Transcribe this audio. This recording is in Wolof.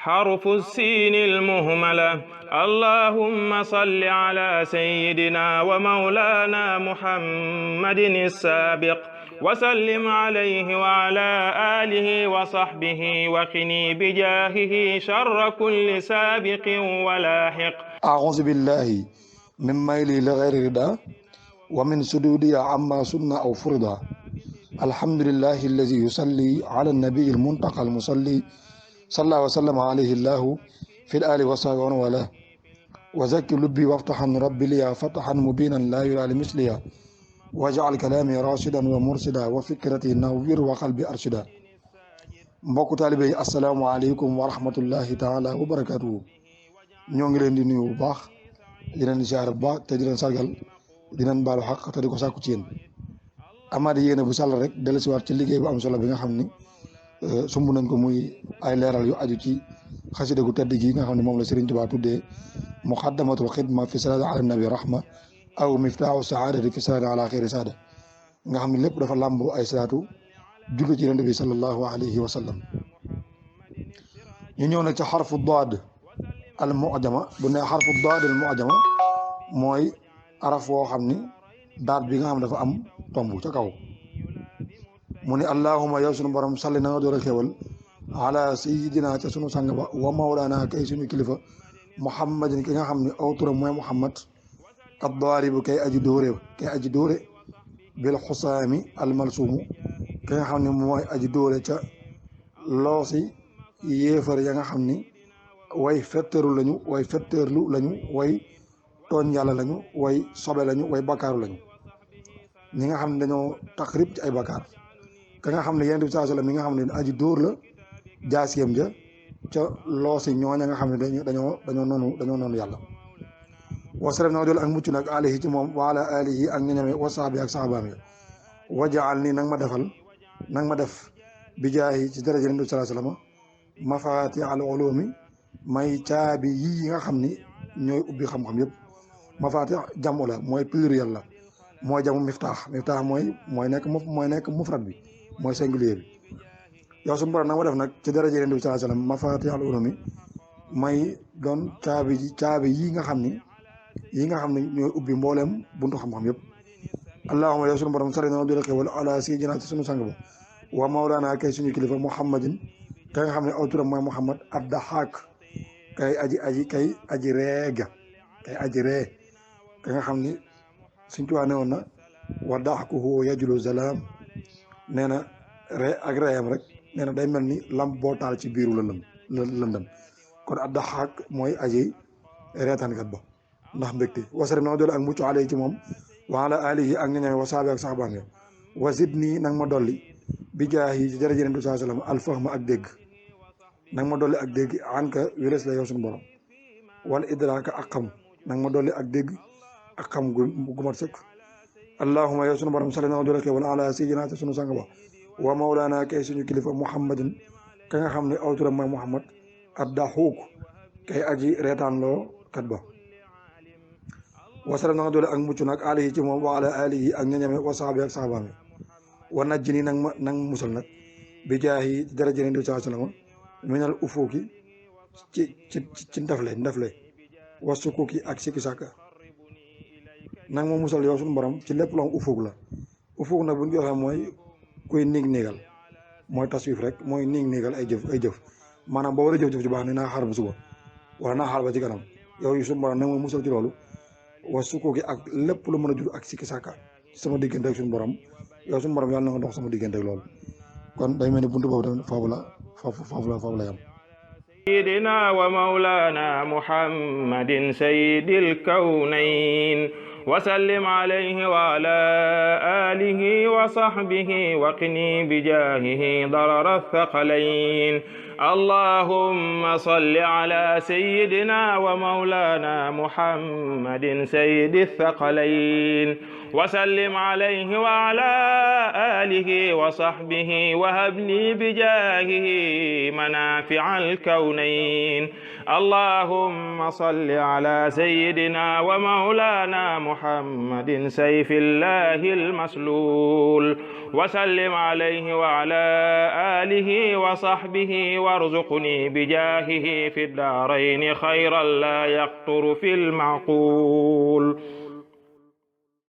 حرف السين المهملة. اللهم صل على سيدنا ومولانا محمد السابق وسلم عليه وعلى آله وصحبه وقني بجاهه شر كل سابق ولاحق. أعوذ بالله من ميلي لغير رضا ومن سدودي عما سنة أو فرضا. الحمد لله الذي يصلي على النبي المنتقى المصلي صلى الله وسلم عليه الله في الآل وصحبه وله. وزكي لبي وافتحا ربي لي فتحا مبينا لا يرى لمثلها. واجعل كلامي راشدا ومرشدا وفكرتي نوير وقلبي أرشدا. mbokku taalibe yi asalaamaaleykum wa rahmatullahi taala wa barakatuhu. ñoo ngi leen di nuyu bu baax di leen ziar bu baax te di leen sargal di leen baalu xaq te di ko sàkku ci yéen amaat yéene bu sàll rek dellusiwaat ci liggéey bu am solo bi nga xam ni sumb nañ ko muy ay leeral yu aju ci xasida gu tedd gi nga xam ne moom la Serigne Touba tuddee muqaddamatul xidma fi salaati ala nabi rahma aw miftaahu saadati fi salaati ala xayri saada nga xam ne lépp dafa làmboo ay salaatu julli ci yonent bi sallallahu alayhi wa sallam. ñu ñëw nag ci xarfu daad al mu'jama bu ne xarfu daad al mu'jama mooy araf woo xam ni daat bi nga xam dafa am tomb ca kaw mu ne allahuma yow sunu borom salli na nga door a xéwal ala sayidina ca sunu sang ba wa mawlana kay suñu kilifa muhammadin ki nga xam ne aw turam mooy muhammad ad daaribu kay aji dóore bil xusaami al malsuumu ki nga xam ne mooy aji dóore ca loosi yéefar ya nga xam ni way fetteerlu lañu way tooñ yàlla lañu way sobe lañu way bakkaaru lañu ñi nga xam ne dañoo tax rib ci ay bakkaar ka nga xam ne yonent bi sallallahu alayhi wasallam mi nga xam ne aji dóor la jaasiyam ja ca loosi ñooña nga xam ne dañoo noonu yàlla. wasalam na nga dool ak mucc nag alayhi ci moom wa ala alihi ak ñañame wa sahbi ak sahabaam ya wajaal nii nag ma def bi jaahi ci daraja yonent bi sallallahu alayhi wasallam mafaati al ulumi may caabi yi nga xam ni ñooy ubbi xam-xam yëpp mafaati jamu la mooy pluriel la mooy jamu miftaax mooy nekk mufrad bi mooy singulier bi. yow suñu borom nag ma def nag ci daraja yonent bi sallallahu alayhi wasallam mafaati al ulumi may doon caabi yi nga xam ni ñooy ubbi mbooleem buntu xam-xam yëpp. allahumma yow suñu borom sari na doole xewal ala sayyidina ci suñu sang ba wa mawlana kay suñu kilifa muhammadin kay nga xam ne aw turam mooy muhammad ad-Dahhaak kay aji ree ka nga xam ni suñ tuwaa ne woon na wa dahkuhu yajlu zalaam nee na ree ak reeyam rek nee na day mel ni lamp boo taal ci biiru lëndëm kon ad-Dahhaak mooy aji reetaankat ba ndax mbégte wasare na doole ak mucc alay ci moom wa ala alihi ak ñañame wa saabi ak saxabaam ya wa zidni nag ma dolli bi jaahi ci daraja Yonent bi sallallahu alayhi wasallam alfahma ak dégg nag ma dolli ak dégg anka wéles la yow suñu borom wala idraaka ak xam nag ma dolli ak dégg ak xam gu mat sëkk. allahumma yow suñu borom salli na doole ke wala ala sayyidina te suñu sang ba wa mawlana kay suñu kilifa muhammadin ka nga xam ne aw turam mooy muhammad ad-Dahhaak kay aji reetaan loo kat ba wasalam na nga doole ak mucc nag alihi ci moom wa ala alihi ak ñañame wa sahbi ak sahabaami wa najjini nag musal nag bi jaahi daraja Yonent bi sallallahu alayhi wasallam minal ufuki ci ndafle wa sukuki ak sikki sàkka nag moo musal yow suñu borom ci lépp loo ufuk la ufuk nag bu ñu waxee mooy kuy néegal mooy taswif rek mooy néegal ay jëf maanaam boo war a jëf ci baax ne naa xaar ba suba wala naa xaar ba ci kanam yow yu suñu borom nag moo musal ci loolu wa sukuki ak lépp lu mën a jur ak sikki sàkka sama diggante ak suñu borom yow suñu borom yàlla na nga dox sama diggante ak loolu kon day mel ni buntu boobu tamit foofu la yam. سيدنا ومولانا محمد سيد الكونين وسلم عليه وعلى آله وصحبه وقني بجاهه ضرر الثقلين. اللهم صل على سيدنا ومولانا محمد سيد الثقلين وسلم عليه وعلى آله وصحبه وهب لي بجاهه منافع الكونين. اللهم صل على سيدنا ومولانا محمد سيف الله المسلول وسلم عليه وعلى آله وصحبه وارزقني بجاهه في الدارين خيرا لا يقطر في المعقول.